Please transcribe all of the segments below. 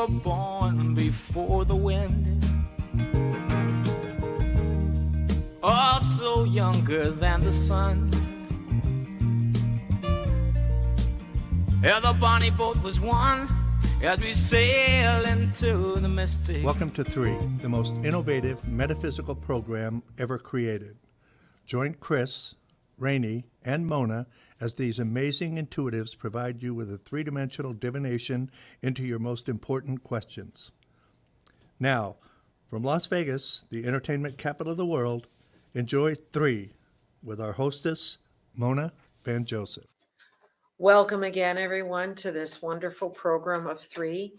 were born before the wind, also younger than the sun. Yeah, the bonnie boat was one as we sail into the mystic. Welcome to Three, the most innovative metaphysical program ever created. Join Kris, Rainey, and Mona as these amazing intuitives provide you with a three-dimensional divination into your most important questions. Now, from Las Vegas, the entertainment capital of the world, enjoy Three with our hostess, Mona Van Joseph. Welcome again, everyone, to this wonderful program of Three.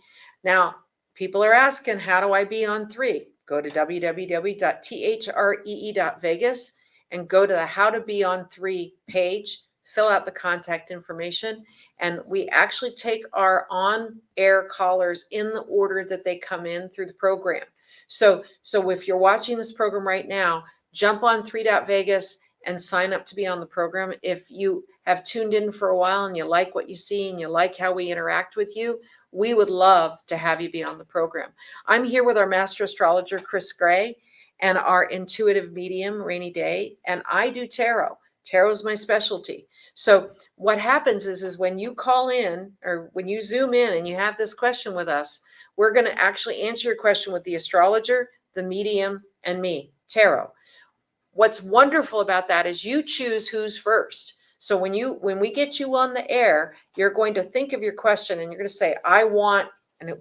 Now, people are asking, how do I be on Three? Go to www.THREE.Vegas and go to the How to Be on Three page, fill out the contact information, and we actually take our on-air callers in the order that they come in through the program. So if you're watching this program right now, jump on 3.Vegas and sign up to be on the program. If you have tuned in for a while and you like what you see and you like how we interact with you, we would love to have you be on the program. I'm here with our Master Astrologer, Kris Gray, and our intuitive medium, Rainy Day, and I do tarot. Tarot is my specialty. So what happens is when you call in or when you zoom in and you have this question with us, we're going to actually answer your question with the astrologer, the medium, and me, tarot. What's wonderful about that is you choose who's first. So when we get you on the air, you're going to think of your question and you're going to say, I want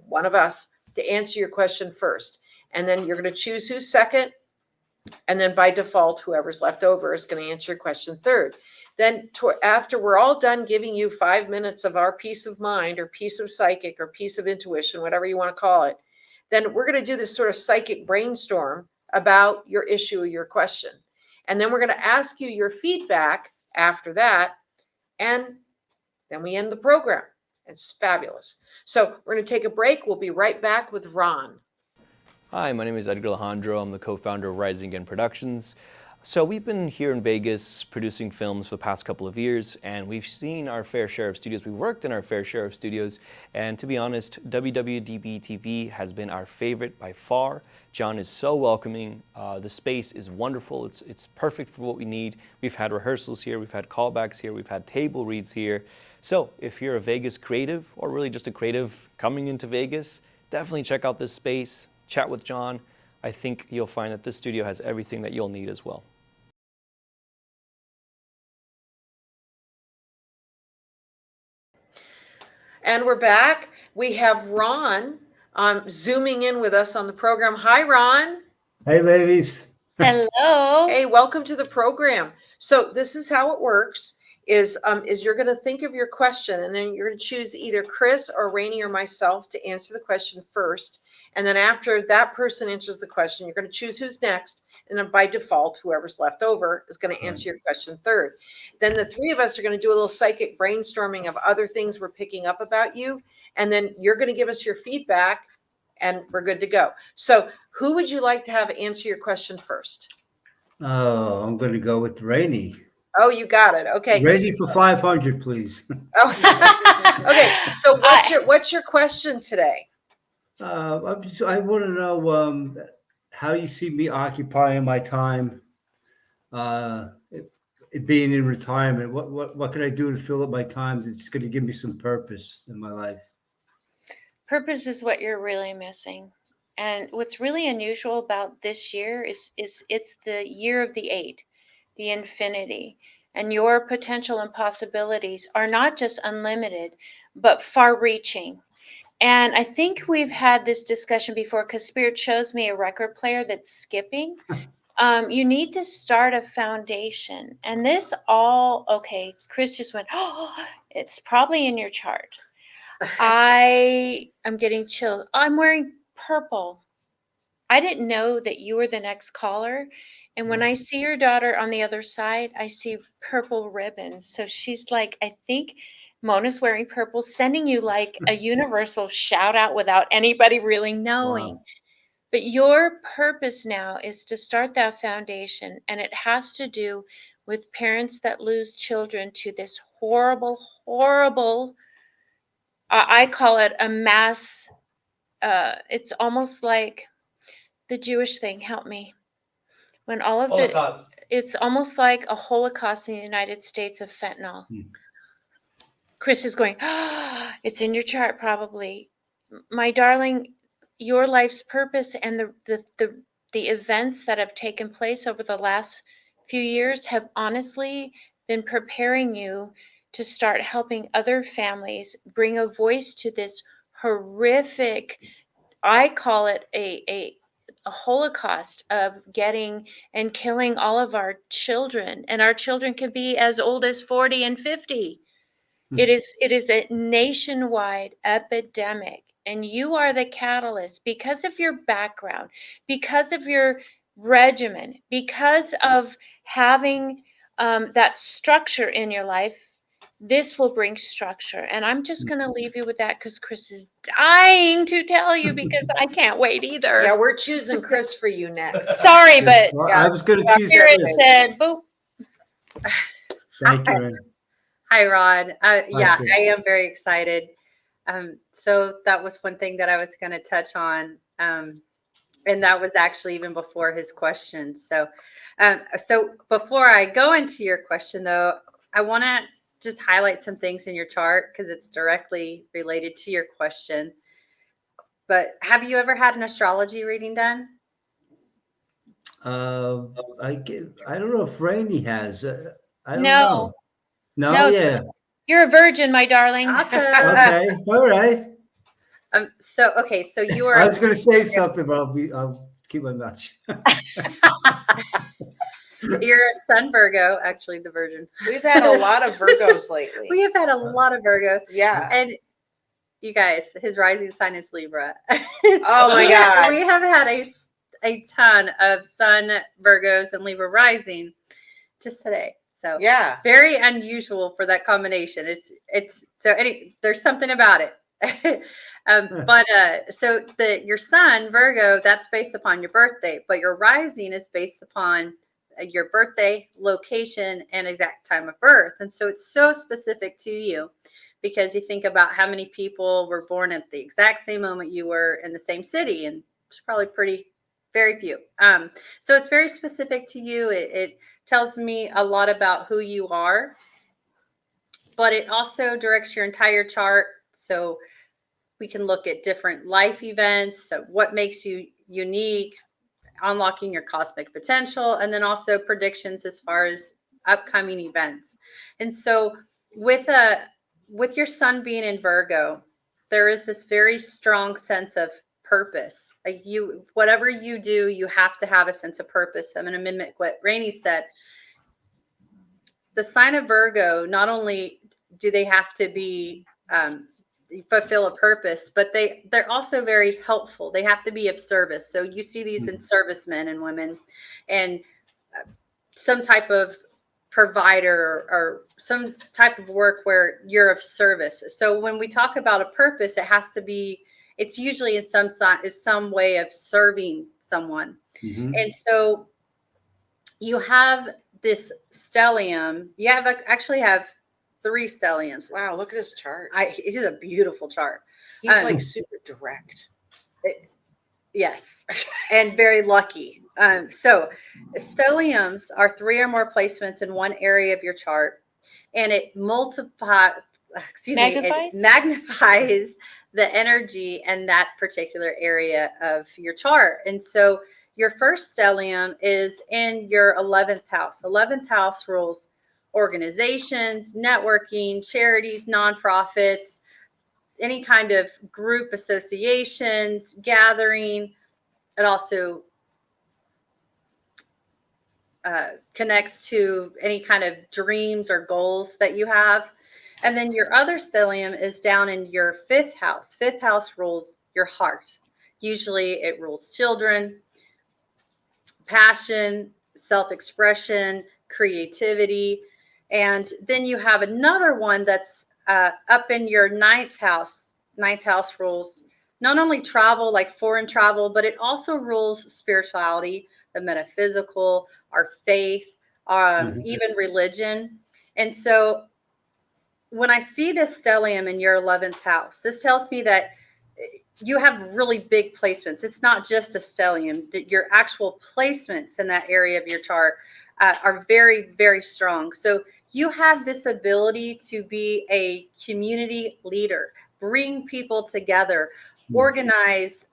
one of us to answer your question first. And then you're going to choose who's second. And then by default, whoever's left over is going to answer your question third. Then after we're all done giving you 5 minutes of our peace of mind or piece of psychic or piece of intuition, whatever you want to call it, then we're going to do this sort of psychic brainstorm about your issue or your question. And then we're going to ask you your feedback after that. And then we end the program. It's fabulous. So we're going to take a break. We'll be right back with Ron. Hi, my name is Edgar Alejandro. I'm the co-founder of Rising Again Productions. So we've been here in Vegas producing films for the past couple of years, and we've seen our fair share of studios. We've worked in our fair share of studios, and to be honest, WWDB TV has been our favorite by far. John is so welcoming. The space is wonderful. It's perfect for what we need. We've had rehearsals here. We've had callbacks here. We've had table reads here. So if you're a Vegas creative or really just a creative coming into Vegas, definitely check out this space. Chat with John. I think you'll find that this studio has everything that you'll need as well. And we're back. We have Ron zooming in with us on the program. Hi, Ron. Hey, ladies. Hello. Hey, welcome to the program. So this is how it works. Is you're going to think of your question, and then you're going to choose either Kris or Rainey or myself to answer the question first. And then after that person answers the question, you're going to choose who's next. And then by default, whoever's left over is going to answer your question third. Then the three of us are going to do a little psychic brainstorming of other things we're picking up about you. And then you're going to give us your feedback and we're good to go. So who would you like to have answer your question first? Oh, I'm going to go with Rainey. Oh, you got it. Okay. Rainey for 500, please. Oh. Okay. So what's your question today? I want to know how you see me occupying my time, being in retirement. What can I do to fill up my time that's going to give me some purpose in my life? Purpose is what you're really missing. And what's really unusual about this year is it's the year of the 8, the infinity. And your potential and possibilities are not just unlimited, but far-reaching. And I think we've had this discussion before because Spirit shows me a record player that's skipping. You need to start a foundation. And this okay, Kris just went, oh, it's probably in your chart. I am getting chills. I'm wearing purple. I didn't know that you were the next caller. And when I see your daughter on the other side, I see purple ribbons. So she's like, I think Mona's wearing purple, sending you like a universal shout out without anybody really knowing. Wow. But your purpose now is to start that foundation. And it has to do with parents that lose children to this horrible, horrible, I call it a mass it's almost like the Jewish thing. Help me. When all of it's almost like a Holocaust in the United States of fentanyl. Kris is going, it's in your chart probably. My darling, your life's purpose and the events that have taken place over the last few years have honestly been preparing you to start helping other families bring a voice to this horrific, I call it a holocaust of getting and killing all of our children. And our children can be as old as 40 and 50. It is a nationwide epidemic, and you are the catalyst because of your background, because of your regimen, because of having that structure in your life. This will bring structure, and I'm just going to leave you with that because Kris is dying to tell you because I can't wait either. Yeah, we're choosing Kris for you next. Sorry, but Well, I was going to choose Spirit Kris. said, boop. Thank you, Rainey. Hi, Rod. Yeah, Kris. I am very excited. So that was one thing that I was going to touch on. And that was actually even before his question. So before I go into your question, though, I want to just highlight some things in your chart because it's directly related to your question. But have you ever had an astrology reading done? I don't know if Rainey has. I don't No. know. No, No, yeah. You're a virgin, my darling. Awesome. Okay, all right. So you are. I was going to say something, but I'll keep my mouth shut. You're a Sun Virgo, actually, the Virgin. We've had a lot of Virgos lately. We have had a lot of Virgos. Yeah. And you guys, his rising sign is Libra. Oh my God. We have had a ton of Sun Virgos and Libra rising just today. So Yeah. very unusual for that combination. There's something about it. So your sun Virgo, that's based upon your birthday, but your rising is based upon your birthday, location, and exact time of birth. And so it's so specific to you because you think about how many people were born at the exact same moment you were in the same city, and it's probably very few. So it's very specific to you. It tells me a lot about who you are, but it also directs your entire chart. So we can look at different life events, so what makes you unique, unlocking your cosmic potential, and then also predictions as far as upcoming events. And so with your sun being in Virgo, there is this very strong sense of purpose. Like whatever you do, you have to have a sense of purpose. I'm going to mimic what Rainey said. The sign of Virgo, not only do they have to be fulfill a purpose, but they're also very helpful. They have to be of service. So you see these in servicemen and women, and some type of provider or some type of work where you're of service. So when we talk about a purpose, it's usually in some way of serving someone. Mm-hmm. And so you have this stellium. You actually have 3 stelliums. Wow, look at his chart. It is a beautiful chart. He's like super direct. Yes, and very lucky. So stelliums are 3 or more placements in one area of your chart, and it magnifies the energy in that particular area of your chart. And so your first stellium is in your 11th house. 11th house rules organizations, networking, charities, nonprofits, any kind of group associations, gathering. It also connects to any kind of dreams or goals that you have. And then your other stellium is down in your 5th house. 5th house rules your heart. Usually it rules children, passion, self-expression, creativity. And then you have another one that's up in your 9th house. 9th house rules not only travel, like foreign travel, but it also rules spirituality, the metaphysical, our faith, even religion. And so when I see this stellium in your 11th house, this tells me that you have really big placements. It's not just a stellium. Your actual placements in that area of your chart are very, very strong. So you have this ability to be a community leader, bring people together, organize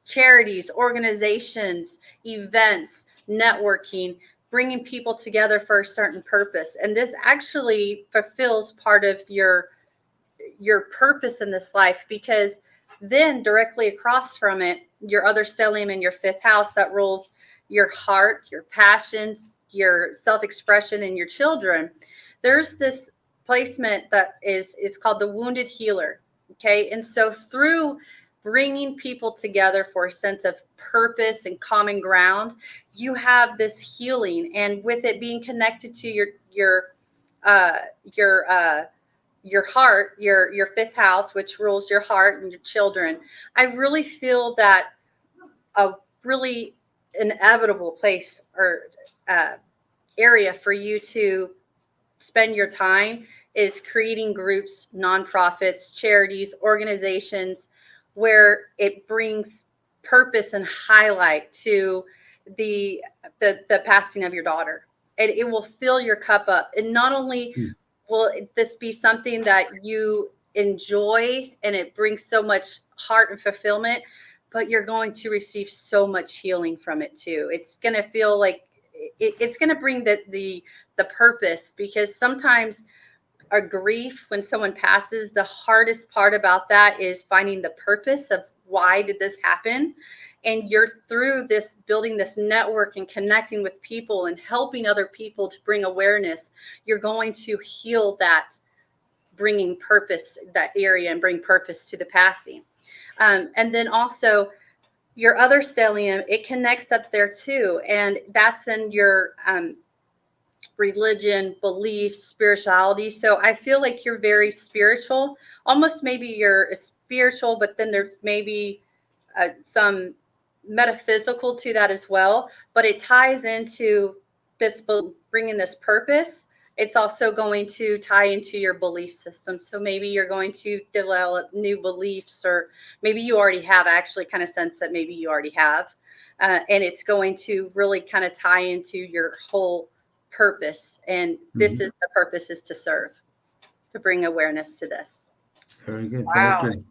charities, organizations, events, networking, bringing people together for a certain purpose. And this actually fulfills part of your purpose in this life, because then directly across from it, your other stellium in your 5th house that rules your heart, your passions, your self-expression, and your children. There's this placement that it's called the wounded healer. Okay. And so through bringing people together for a sense of purpose and common ground, you have this healing. And with it being connected to your heart, your 5th house, which rules your heart and your children, I really feel that a really inevitable place or area for you to spend your time is creating groups, nonprofits, charities, organizations, where it brings purpose and highlight to the passing of your daughter. And it will fill your cup up. And not only will this be something that you enjoy and it brings so much heart and fulfillment, but you're going to receive so much healing from it too. It's going to feel like it's going to bring the purpose, because sometimes a grief when someone passes, the hardest part about that is finding the purpose of why did this happen. And you're through this building this network and connecting with people and helping other people to bring awareness. You're going to heal that, bringing purpose, that area, and bring purpose to the passing. And then also your other stellium, it connects up there too. And that's in your religion, beliefs, spirituality. So I feel like you're very spiritual, almost maybe you're spiritual, but then there's maybe some metaphysical to that as well. But it ties into this, bringing this purpose. It's also going to tie into your belief system. So maybe you're going to develop new beliefs, or maybe you already have. I actually kind of sense that maybe you already have. And it's going to really kind of tie into your whole purpose. And this is the purpose, is to serve, to bring awareness to this. Very good. Wow. Very good.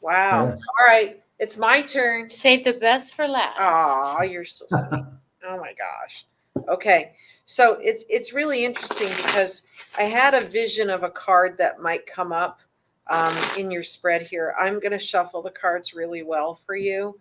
Wow. Yeah. All right. It's my turn. Save the best for last. Oh, you're so sweet. Oh my gosh. Okay. So it's really interesting, because I had a vision of a card that might come up in your spread here. I'm going to shuffle the cards really well for you.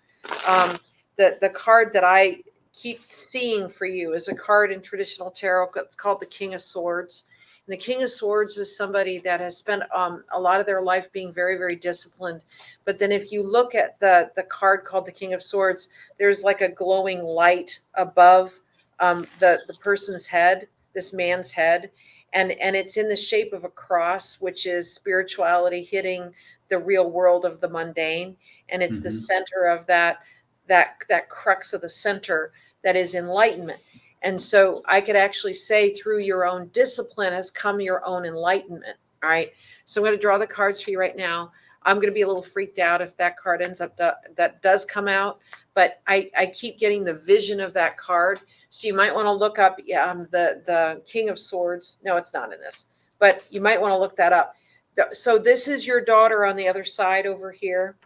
The card that I keep seeing for you is a card in traditional tarot. It's called the King of Swords. And the King of Swords is somebody that has spent a lot of their life being very, very disciplined. But then if you look at the card called the King of Swords, there's like a glowing light above the person's head, this man's head. And it's in the shape of a cross, which is spirituality hitting the real world of the mundane. And it's the center of that crux of the center that is enlightenment. And so I could actually say, through your own discipline has come your own enlightenment. All right. So I'm going to draw the cards for you right now. I'm going to be a little freaked out if that card ends up that does come out, but I keep getting the vision of that card. So you might want to look up the King of Swords. No, it's not in this, but you might want to look that up. So this is your daughter on the other side over here.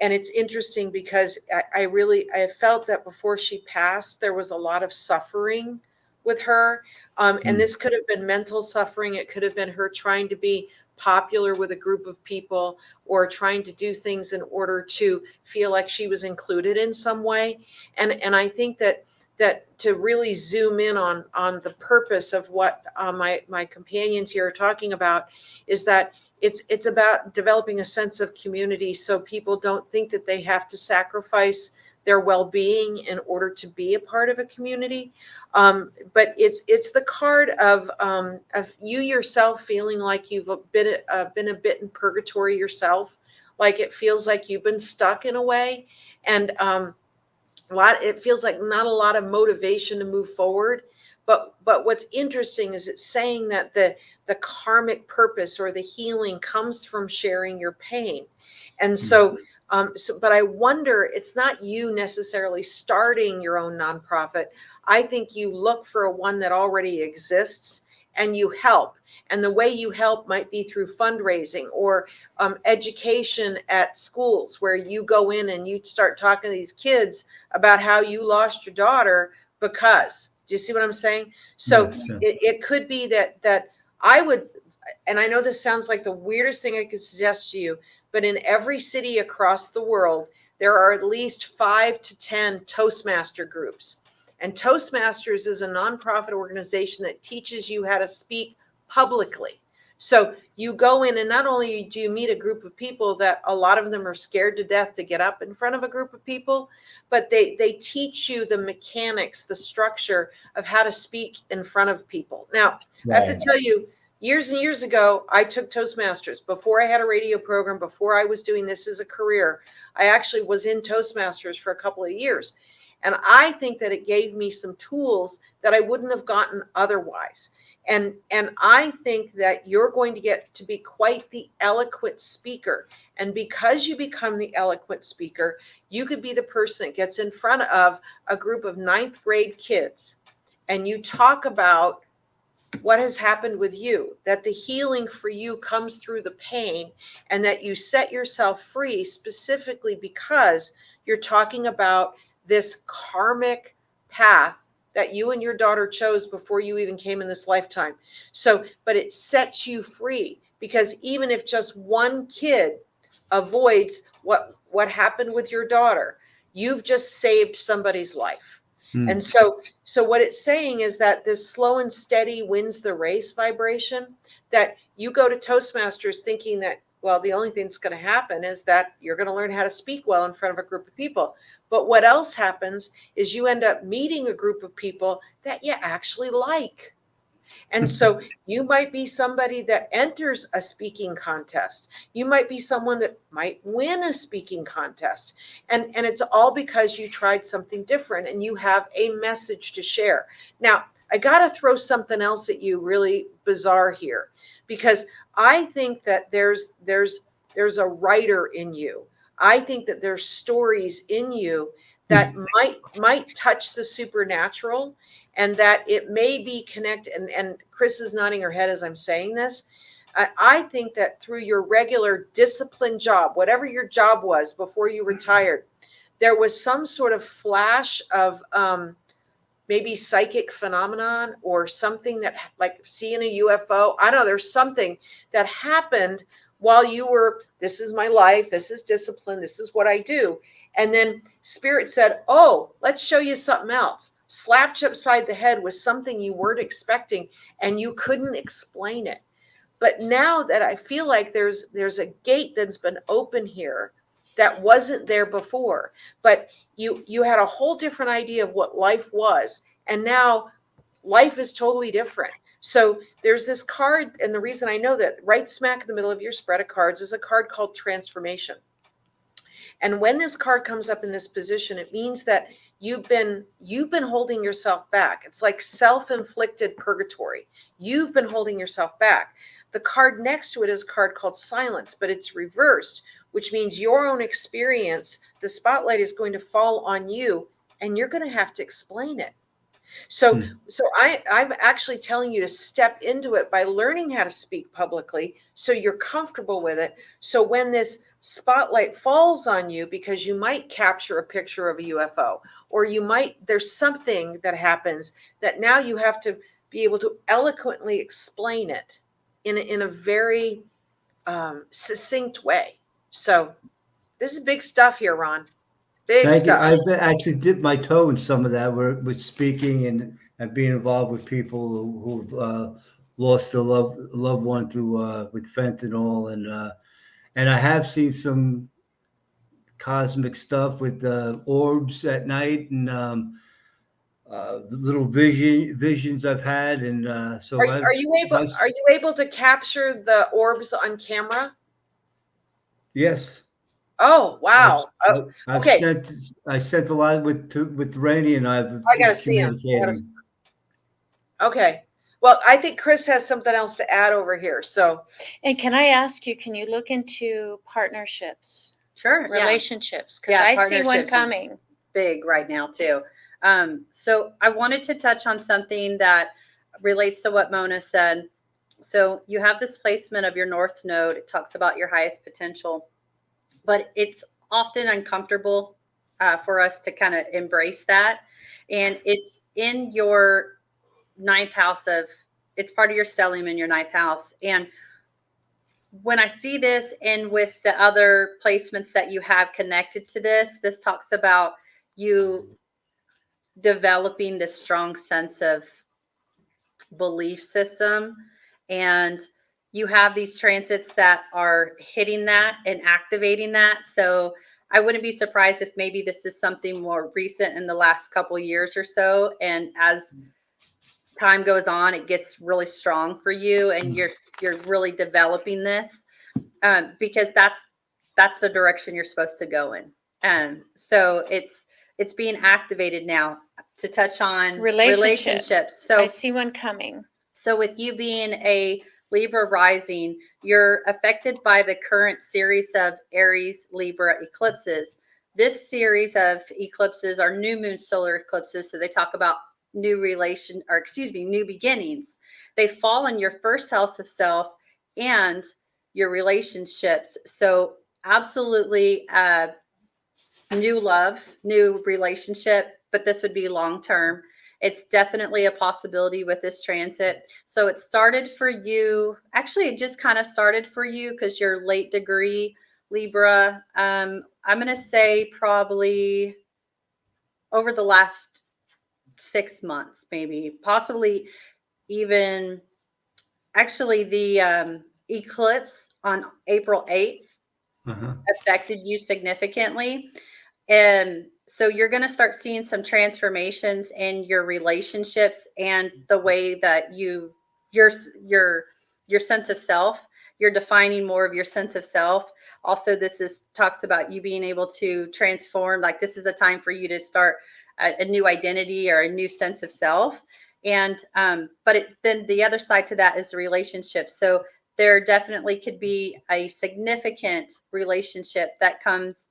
And it's interesting because I felt that before she passed, there was a lot of suffering with her. And this could have been mental suffering. It could have been her trying to be popular with a group of people, or trying to do things in order to feel like she was included in some way. And I think that to really zoom in on the purpose of what my companions here are talking about is that it's about developing a sense of community, so people don't think that they have to sacrifice their well-being in order to be a part of a community. But it's the card of you yourself feeling like you've been a bit in purgatory yourself, like it feels like you've been stuck in a way, and it feels like not a lot of motivation to move forward. But what's interesting is it's saying that the karmic purpose or the healing comes from sharing your pain. And so, but I wonder, it's not you necessarily starting your own nonprofit. I think you look for a one that already exists and you help. And the way you help might be through fundraising or education at schools, where you go in and you start talking to these kids about how you lost your daughter because. Do you see what I'm saying? So Yes, yes. it could be that I would, and I know this sounds like the weirdest thing I could suggest to you, but in every city across the world, there are at least 5 to 10 Toastmaster groups. And Toastmasters is a nonprofit organization that teaches you how to speak publicly. So you go in and not only do you meet a group of people that a lot of them are scared to death to get up in front of a group of people, but they teach you the mechanics, the structure of how to speak in front of people. Now, I have to tell you, years and years ago, I took Toastmasters. Before I had a radio program, before I was doing this as a career, I actually was in Toastmasters for a couple of years. And I think that it gave me some tools that I wouldn't have gotten otherwise. And I think that you're going to get to be quite the eloquent speaker. And because you become the eloquent speaker, you could be the person that gets in front of a group of 9th grade kids and you talk about what has happened with you, that the healing for you comes through the pain, and that you set yourself free specifically because you're talking about this karmic path that you and your daughter chose before you even came in this lifetime. So, but it sets you free, because even if just one kid avoids what happened with your daughter, you've just saved somebody's life. And so what it's saying is that this slow and steady wins the race vibration, that you go to Toastmasters thinking that, well, the only thing that's going to happen is that you're going to learn how to speak well in front of a group of people. But what else happens is you end up meeting a group of people that you actually like. And so you might be somebody that enters a speaking contest. You might be someone that might win a speaking contest. And it's all because you tried something different and you have a message to share. Now, I got to throw something else at you really bizarre here, because I think that there's a writer in you. I think that there's stories in you that might touch the supernatural, and that it may be connected. And Kris is nodding her head as I'm saying this. I think that through your regular disciplined job, whatever your job was before you retired, there was some sort of flash of maybe psychic phenomenon or something, that like seeing a UFO. I don't know, there's something that happened while you were, this is my life, this is discipline, this is what I do. And then Spirit said, oh, let's show you something else. Slapped you upside the head with something you weren't expecting and you couldn't explain it. But now that I feel like there's a gate that's been open here that wasn't there before, but you had a whole different idea of what life was, and now life is totally different. So there's this card, and the reason I know that, right smack in the middle of your spread of cards is a card called Transformation. And when this card comes up in this position, it means that you've been holding yourself back. It's like self-inflicted purgatory. You've been holding yourself back. The card next to it is a card called Silence, but it's reversed, which means your own experience, the spotlight is going to fall on you, and you're going to have to explain it. So I'm actually telling you to step into it by learning how to speak publicly, so you're comfortable with it. So when this spotlight falls on you, because you might capture a picture of a UFO, or there's something that happens that now you have to be able to eloquently explain it in a very succinct way. So this is big stuff here, Ron. Big Thank you. stuff. I've actually dipped my toe in some of that with speaking and being involved with people who've lost a loved one through with fentanyl, and I have seen some cosmic stuff with orbs at night, and little visions I've had, and so Are you able to capture the orbs on camera? Yes. Oh, wow. I've Okay. I sent a lot with Rainey, and I gotta see 'em. communicating. Okay. Well, I think Kris has something else to add over here. So, And can I ask you, can you look into partnerships, Sure. Yeah. relationships? Because Yeah, I see one partnerships is coming. big right now too. So I wanted to touch on something that relates to what Mona said. So you have this placement of your North Node. It talks about your highest potential, but it's often uncomfortable for us to kind of embrace that. And it's in your ninth house of, it's part of your stellium in your ninth house. And when I see this and with the other placements that you have connected to this, this talks about you developing this strong sense of belief system. And you have these transits that are hitting that and activating that. So I wouldn't be surprised if maybe this is something more recent in the last couple of years or so. And as time goes on, it gets really strong for you, and you're really developing this because that's the direction you're supposed to go in. And so it's being activated now. To touch on relationships. So I see one coming. So with you being a Libra rising, you're affected by the current series of Aries Libra eclipses. This series of eclipses are new moon solar eclipses. So they talk about new beginnings. They fall in your first house of self and your relationships. So absolutely new love, new relationship, but this would be long term. It's definitely a possibility with this transit. So it started for you. Actually, it just kind of started for you because you're late degree Libra. I'm going to say probably over the last 6 months, maybe, possibly even. Actually, the eclipse on April 8th affected you significantly. And so you're going to start seeing some transformations in your relationships and the way that your sense of self, you're defining more of your sense of self. Also, talks about you being able to transform. Like this is a time for you to start a new identity or a new sense of self. And then the other side to that is the relationship. So there definitely could be a significant relationship that comes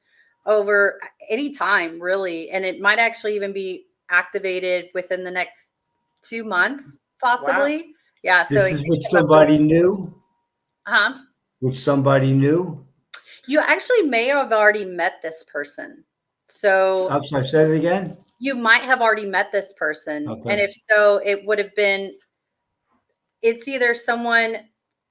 over any time, really. And it might actually even be activated within the next 2 months, possibly. Wow. Yeah. So This is with somebody new? Uh-huh. With somebody new? You actually may have already met this person. So I'm sorry, say it again? you might have already met this person. Okay. And if so, it would have been, it's either someone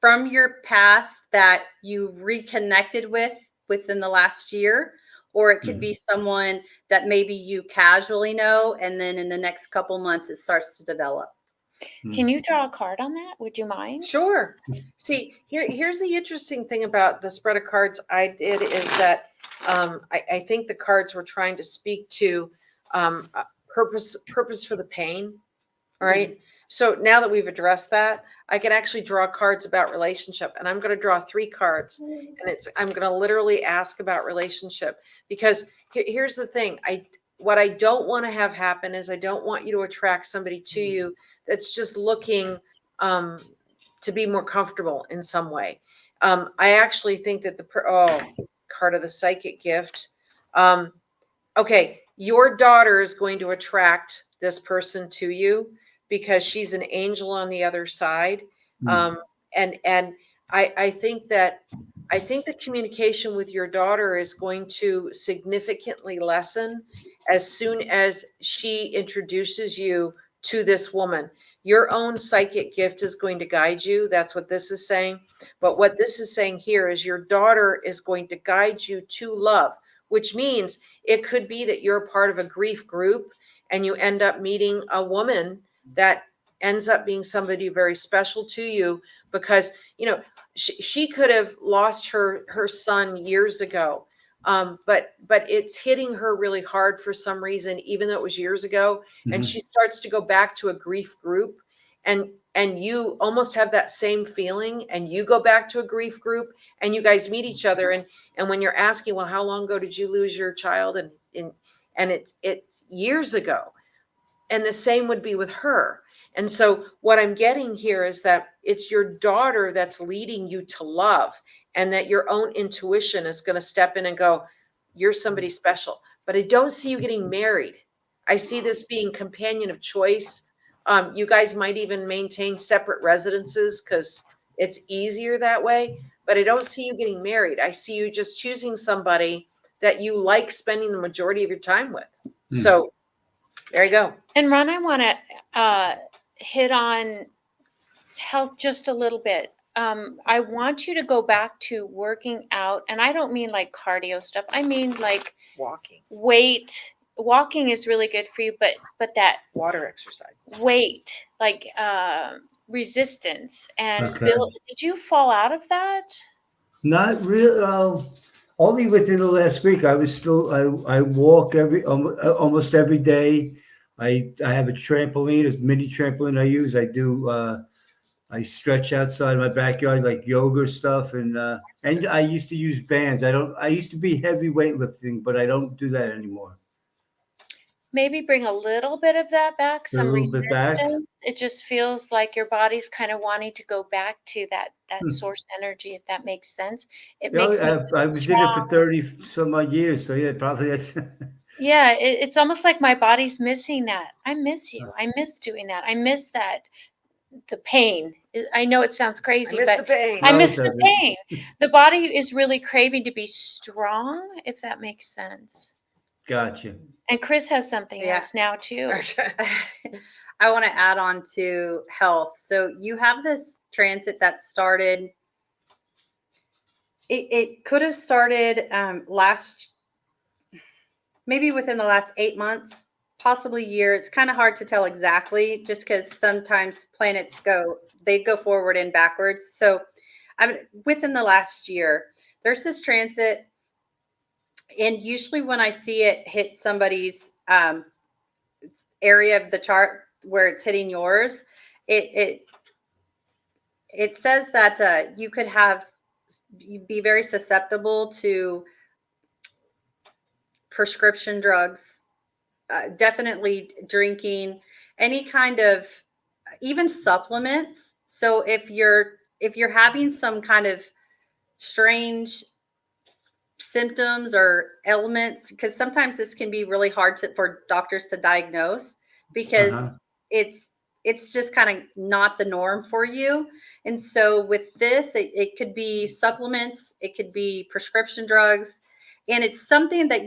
from your past that you reconnected with within the last year, or it could be someone that maybe you casually know, and then in the next couple months it starts to develop. Can you draw a card on that? Would you mind? Sure. See, here's the interesting thing about the spread of cards I did is that I think the cards were trying to speak to purpose for the pain. All right. So now that we've addressed that, I can actually draw cards about relationship, and I'm going to draw 3 cards, and I'm going to literally ask about relationship because here's the thing. What I don't want to have happen is I don't want you to attract somebody to you that's just looking to be more comfortable in some way. I actually think that card of the psychic gift. Okay, your daughter is going to attract this person to you because she's an angel on the other side. And I think that the communication with your daughter is going to significantly lessen as soon as she introduces you to this woman. Your own psychic gift is going to guide you. That's what this is saying. But what this is saying here is your daughter is going to guide you to love, which means it could be that you're part of a grief group and you end up meeting a woman that ends up being somebody very special to you because, she could have lost her son years ago. But it's hitting her really hard for some reason, even though it was years ago. And she starts to go back to a grief group, and you almost have that same feeling, and you go back to a grief group, and you guys meet each other. And when you're asking, well, how long ago did you lose your child? And it's years ago. And the same would be with her. And so what I'm getting here is that it's your daughter that's leading you to love, and that your own intuition is going to step in and go, you're somebody special. But I don't see you getting married. I see this being companion of choice. You guys might even maintain separate residences because it's easier that way. But I don't see you getting married. I see you just choosing somebody that you like spending the majority of your time with. So there you go. And Ron, I want to hit on health just a little bit. I want you to go back to working out, and I don't mean like cardio stuff. I mean like Walking, weight. Walking is really good for you, but that water exercise. weight, like resistance and Okay. did you fall out of that? Not real. Only within the last week. I was still. I walk almost every day. I have a trampoline, a mini trampoline I use. I do. I stretch outside my backyard, like yoga stuff, and I used to use bands. I used to be heavy weightlifting, but I don't do that anymore. Maybe bring a little bit of that back, A some little bit back. resistance. It just feels like your body's kind of wanting to go back to that source energy, if that makes sense. It You know, makes me I was in it for 30 some odd years, so yeah, probably that's. yeah, it's almost like my body's missing that. I miss you. I miss doing that. I miss that the pain. I know it sounds crazy, miss but the pain. I No, miss it the doesn't. pain. The body is really craving to be strong, if that makes sense. Gotcha. And Kris has something Yeah. else now too. I want to add on to health. So you have this transit that started. It could have started maybe within the last 8 months, possibly year. It's kind of hard to tell exactly, just because sometimes planets go forward and backwards. So within the last year, there's this transit, and usually when I see it hit somebody's area of the chart where it's hitting yours, it says that you could be very susceptible to prescription drugs, definitely drinking, any kind of even supplements. So if you're having some kind of strange symptoms or ailments, because sometimes this can be really hard for doctors to diagnose, because it's just kind of not the norm for you. And so with this, it could be supplements, it could be prescription drugs, and it's something that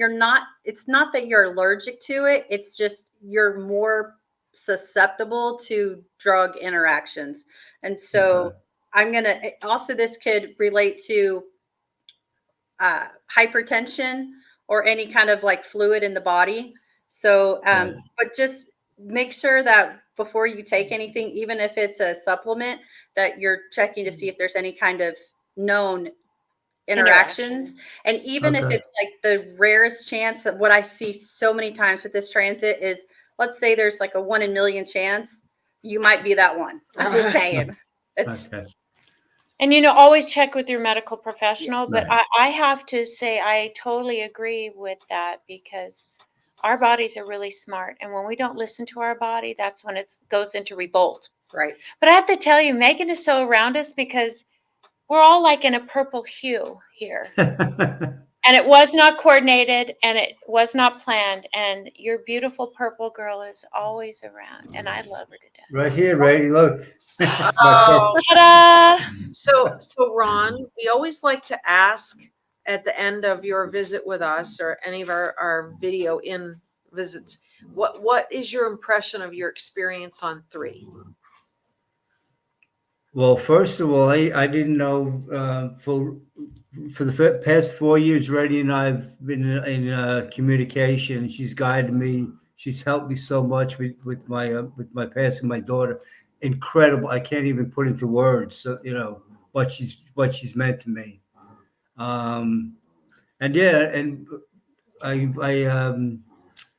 it's not that you're allergic to it, it's just you're more susceptible to drug interactions. And so this could relate to hypertension or any kind of like fluid in the body. So, but just make sure that before you take anything, even if it's a supplement, that you're checking to see if there's any kind of known interactions. And even if it's like the rarest chance, of what I see so many times with this transit is, let's say there's like a 1 in a million chance, you might be that one. I'm just saying. And always check with your medical professional. Yes. But I have to say, I totally agree with that, because our bodies are really smart. And when we don't listen to our body, that's when it goes into revolt. Right. But I have to tell you, Megan is so around us, because we're all like in a purple hue here. And it was not coordinated, and it was not planned. And your beautiful purple girl is always around, and I love her to death. Right here, Rainey, look. Oh, ta-da! So Ron, we always like to ask at the end of your visit with us, or any of our video in visits, what is your impression of your experience on 3? Well, first of all, I didn't know for the past 4 years, Rainey and I have been in communication. She's guided me. She's helped me so much with my passing my daughter. Incredible. I can't even put into words. So, what she's meant to me. And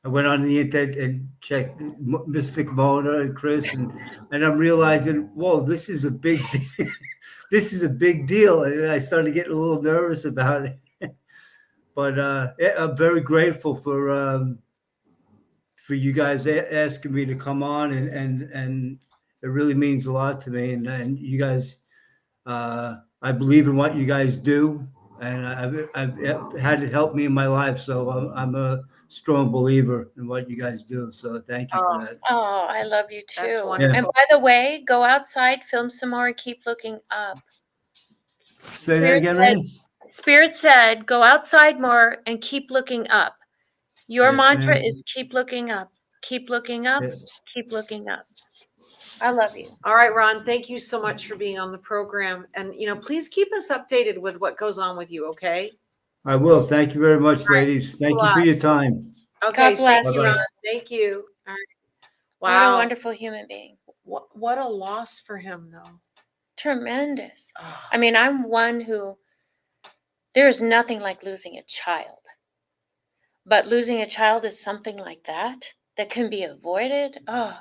I went on the internet and checked Mystic Mona and Kris, and I'm realizing, whoa, this is a big deal. This is a big deal. And I started getting a little nervous about it. But I'm very grateful for you guys asking me to come on and it really means a lot to me. And you guys, I believe in what you guys do, and I've had it help me in my life. So I'm a strong believer in what you guys do. So thank you for that. Oh, I love you That's too. wonderful. And by the way, go outside, film some more, and keep looking up. Say that again, Rainey. Spirit said, go outside more and keep looking up. Your Yes, mantra ma'am. is keep looking up, keep looking up, Yeah. keep looking up. I love you. All right, Ron, thank you so much for being on the program. And, please keep us updated with what goes on with you, okay? I will. Thank you very much, ladies. Thank you for your time. Okay, God bless thank you, you. Ron. Thank you. All right. What a Wow. wonderful human being. What a loss for him, though. Tremendous. Oh, I mean, I'm one who, there's nothing like losing a child. But losing a child is something like that can be avoided. Oh,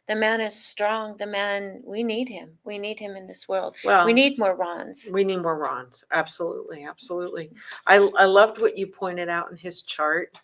the man is strong. The man, we need him. We need him in this world. well, We need more Rons. we need more Rons. Absolutely, absolutely. I loved what you pointed out in his chart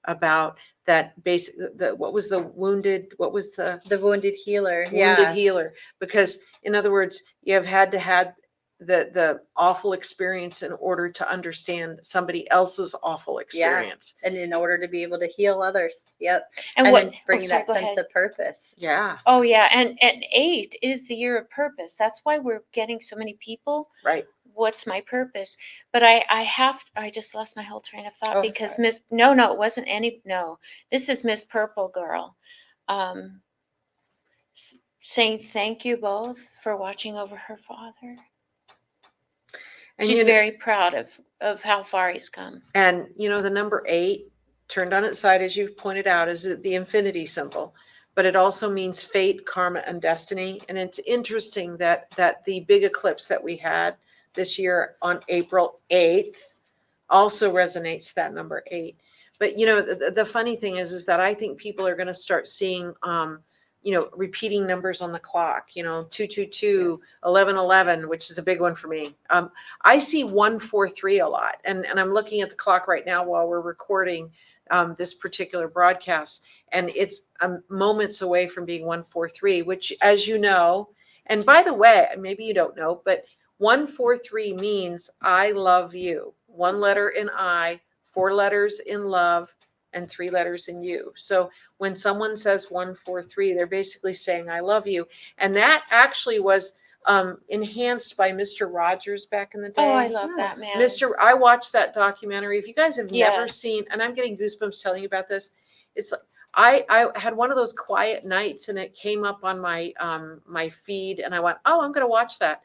about that basic. What was the wounded? What was the wounded healer. wounded Yeah. healer? Because in other words, you have had to have the awful experience in order to understand somebody else's awful experience. And in order to be able to heal others. Yep. And And what? then bringing that go sense ahead. of purpose. Yeah, Oh yeah, and 8 is the year of purpose. That's why we're getting so many people. right. What's my purpose? But I just lost my whole train of thought Oh, because sorry. no, it wasn't any, no, this is Miss Purple Girl. Saying thank you both for watching over her father. And She's very proud of how far he's come. And the number 8 turned on its side, as you've pointed out, is the infinity symbol, but it also means fate, karma, and destiny. And it's interesting that the big eclipse that we had this year on April 8th also resonates that number 8. But the funny thing is that I think people are going to start seeing repeating numbers on the clock, 222, 1111, which is a big one for me. I see 143 a lot. And I'm looking at the clock right now while we're recording this particular broadcast. And it's moments away from being 143, which, as you know, and by the way, maybe you don't know, but 143 means I love you. 1 letter in I, 4 letters in love, and 3 letters in you. So when someone says 143, they're basically saying I love you. And that actually was enhanced by Mr. Rogers back in the day. Oh, I love that man. I watched that documentary. If you guys have never Yes. seen, and I'm getting goosebumps telling you about this, it's like I had one of those quiet nights and it came up on my my feed and I went, oh, I'm going to watch that.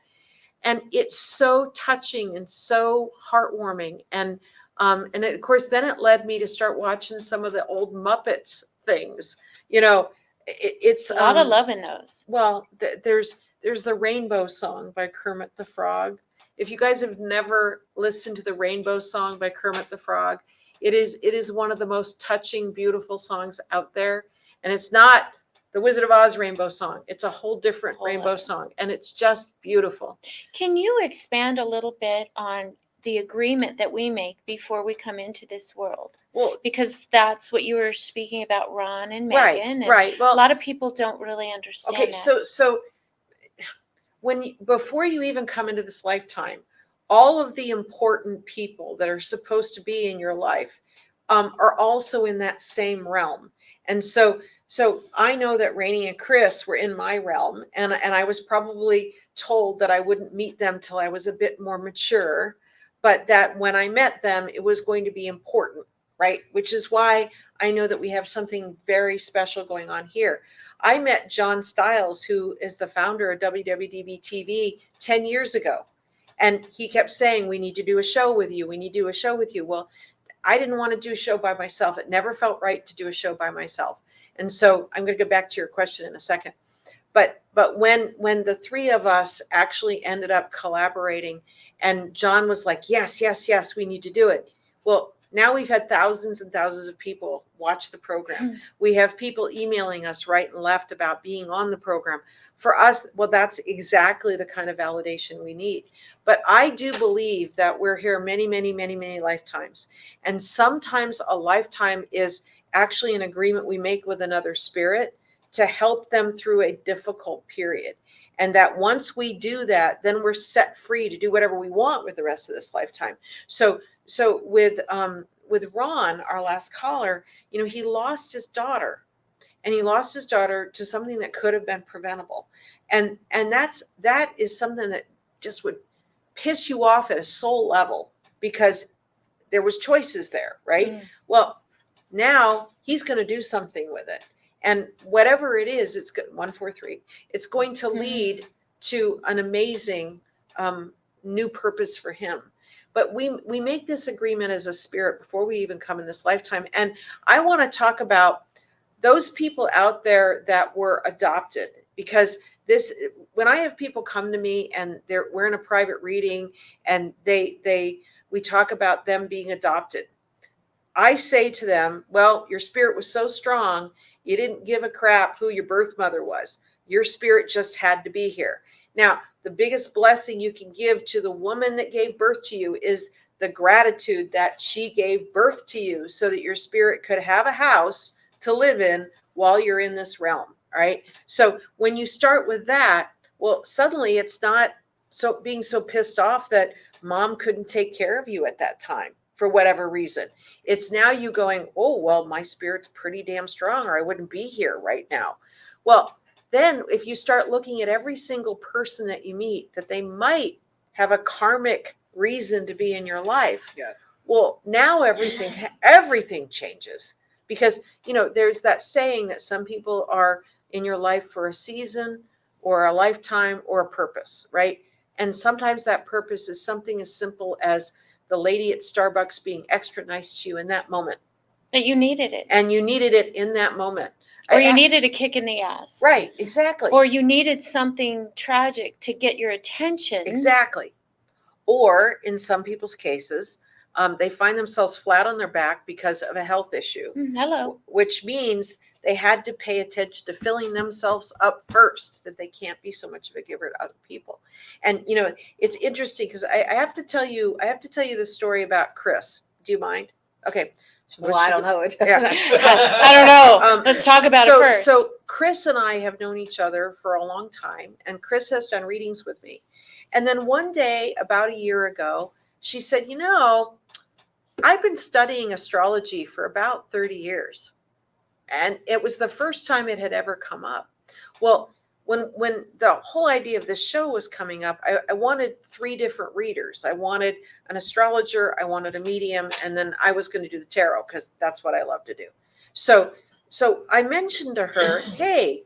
And it's so touching and so heartwarming. And of course, then it led me to start watching some of the old Muppets things. It's A lot of love in those. Well, there's the Rainbow Song by Kermit the Frog. If you guys have never listened to the Rainbow Song by Kermit the Frog, it is one of the most touching, beautiful songs out there. And it's not the Wizard of Oz Rainbow Song. It's a whole different rainbow song, and it's just beautiful. Can you expand a little bit on the agreement that we make before we come into this world? Well, because that's what you were speaking about, Ron and right, Megan. And right. Well, a lot of people don't really understand okay, that. so before you even come into this lifetime, all of the important people that are supposed to be in your life are also in that same realm. And so I know that Rainey and Kris were in my realm, and I was probably told that I wouldn't meet them till I was a bit more mature, but that when I met them, it was going to be important, right? Which is why I know that we have something very special going on here. I met John Stiles, who is the founder of WWDB TV 10 years ago. And he kept saying, we need to do a show with you. We need to do a show with you. Well, I didn't want to do a show by myself. It never felt right to do a show by myself. And so I'm going to go back to your question in a second. But when the 3 of us actually ended up collaborating and John was like, yes, we need to do it. Well, now we've had thousands and thousands of people watch the program. We have people emailing us right and left about being on the program. For us, well, that's exactly the kind of validation we need. But I do believe that we're here many, many, many, many lifetimes. And sometimes a lifetime is actually an agreement we make with another spirit to help them through a difficult period. And that once we do that, then we're set free to do whatever we want with the rest of this lifetime. So with Ron, our last caller, you know, he lost his daughter, and he lost his daughter to something that could have been preventable. And that is something that just would piss you off at a soul level, because there was choices there, right? Mm. Well, now he's going to do something with it. And whatever it is, it's good. 143. It's going to lead to an amazing new purpose for him. But we make this agreement as a spirit before we even come in this lifetime. And I want to talk about those people out there that were adopted, because when I have people come to me and we're in a private reading and we talk about them being adopted, I say to them, well, your spirit was so strong, you didn't give a crap who your birth mother was. Your spirit just had to be here. Now, the biggest blessing you can give to the woman that gave birth to you is the gratitude that she gave birth to you, so that your spirit could have a house to live in while you're in this realm. All right. So when you start with that, well, suddenly it's not so being so pissed off that mom couldn't take care of you at that time for whatever reason. It's now you going, oh, well, my spirit's pretty damn strong, or I wouldn't be here right now. Well, then if you start looking at every single person that you meet, that they might have a karmic reason to be in your life. Yeah. Well, now everything changes, because, you know, there's that saying that some people are in your life for a season or a lifetime or a purpose, right? And sometimes that purpose is something as simple as the lady at Starbucks being extra nice to you in that moment. That you needed it. And you needed it in that moment. Or you needed a kick in the ass. Right, exactly. Or you needed something tragic to get your attention. Exactly. Or in some people's cases, they find themselves flat on their back because of a health issue. Hello. Which means they had to pay attention to filling themselves up first, that they can't be so much of a giver to other people. And, you know, it's interesting because I have to tell you the story about Kris. Do you mind? Okay. Well, I don't know it. Yeah. I don't know. Let's talk about it first. So Kris and I have known each other for a long time, and Kris has done readings with me. And then one day, about a year ago, she said, you know, I've been studying astrology for about 30 years. And it was the first time it had ever come up. Well, when the whole idea of this show was coming up, I wanted 3 different readers. I wanted an astrologer, I wanted a medium, and then I was going to do the tarot, because that's what I love to do. So I mentioned to her, hey,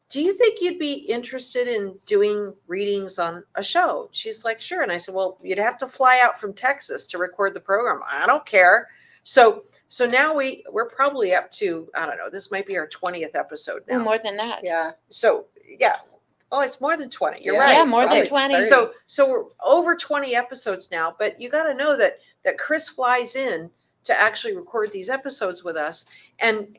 do you think you'd be interested in doing readings on a show? She's like, sure. And I said, well, you'd have to fly out from Texas to record the program. I don't care. So now we're probably up to, I don't know, this might be our 20th episode now. Ooh, more than that. Yeah. So yeah. Oh, it's more than 20. You're Yeah. right. Yeah, more than Okay. 20. So we're over 20 episodes now, but you got to know that Kris flies in to actually record these episodes with us. And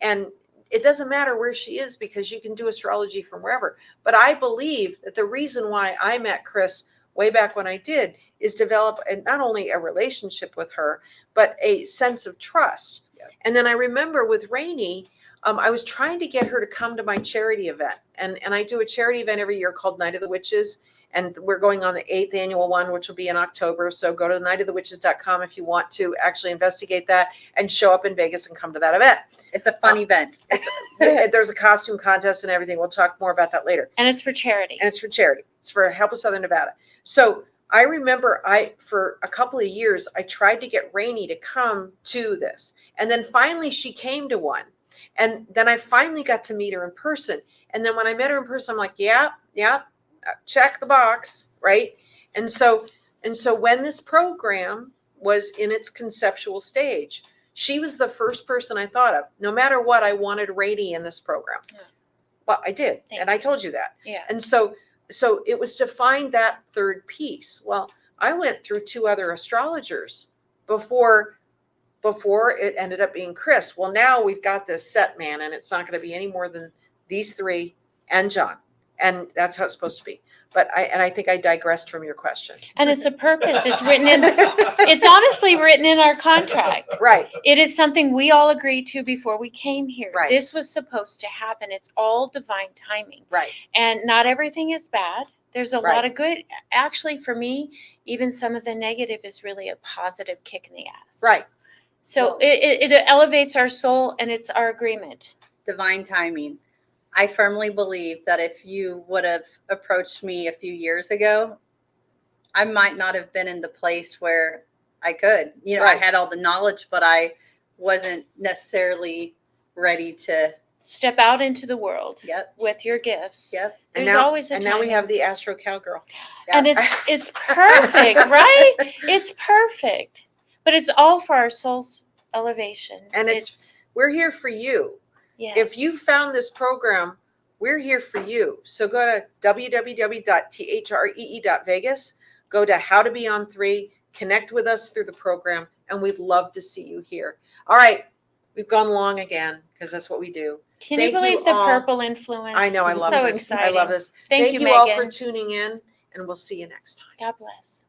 it doesn't matter where she is, because you can do astrology from wherever. But I believe that the reason why I met Kris way back when I did is develop not only a relationship with her, but a sense of trust. Yeah. And then I remember with Rainey, I was trying to get her to come to my charity event. And I do a charity event every year called Night of the Witches. And we're going on the 8th annual one, which will be in October. So go to nightofthewitches.com if you want to actually investigate that and show up in Vegas and come to that event. It's a fun event. There's a costume contest and everything. We'll talk more about that later. And it's for charity. And it's for charity. It's for Help of Southern Nevada. So I remember for a couple of years, I tried to get Rainey to come to this. And then finally she came to one. And then I finally got to meet her in person. And then when I met her in person, I'm like, yeah, check the box, right? And so when this program was in its conceptual stage, she was the first person I thought of. No matter what, I wanted Rainey in this program. Yeah. Well, I did. And I told you that. Yeah. And so it was to find that third piece. Well, I went through 2 other astrologers before it ended up being Kris. Well, now we've got this set, man, and it's not going to be any more than these 3 and John. And that's how it's supposed to be. But I think I digressed from your question. And it's a purpose. It's written in, it's honestly written in our contract. Right. It is something we all agreed to before we came here. Right. This was supposed to happen. It's all divine timing. Right. And not everything is bad. There's a Right. lot of good. Actually, for me, even some of the negative is really a positive kick in the ass. Right. So Well- it elevates our soul, and it's our agreement. Divine timing. I firmly believe that if you would have approached me a few years ago, I might not have been in the place where I could. You know, Right. I had all the knowledge, but I wasn't necessarily ready to. Step out into the world Yep. with your gifts. Yep. There's And now, always a and time. now we have the Astro Cowgirl. And it's perfect, right? It's perfect. But it's all for our soul's elevation. And we're here for you. yes. If you found this program, we're here for you. So go to www.three.Vegas, go to How to Be on 3, connect with us through the program, and we'd love to see you here. All right, we've gone long again because that's what we do. Can thank you believe you the all. purple influence? I know, I love so this. exciting. I love this. Thank you, all Megan. for tuning in, and we'll see you next time. God bless.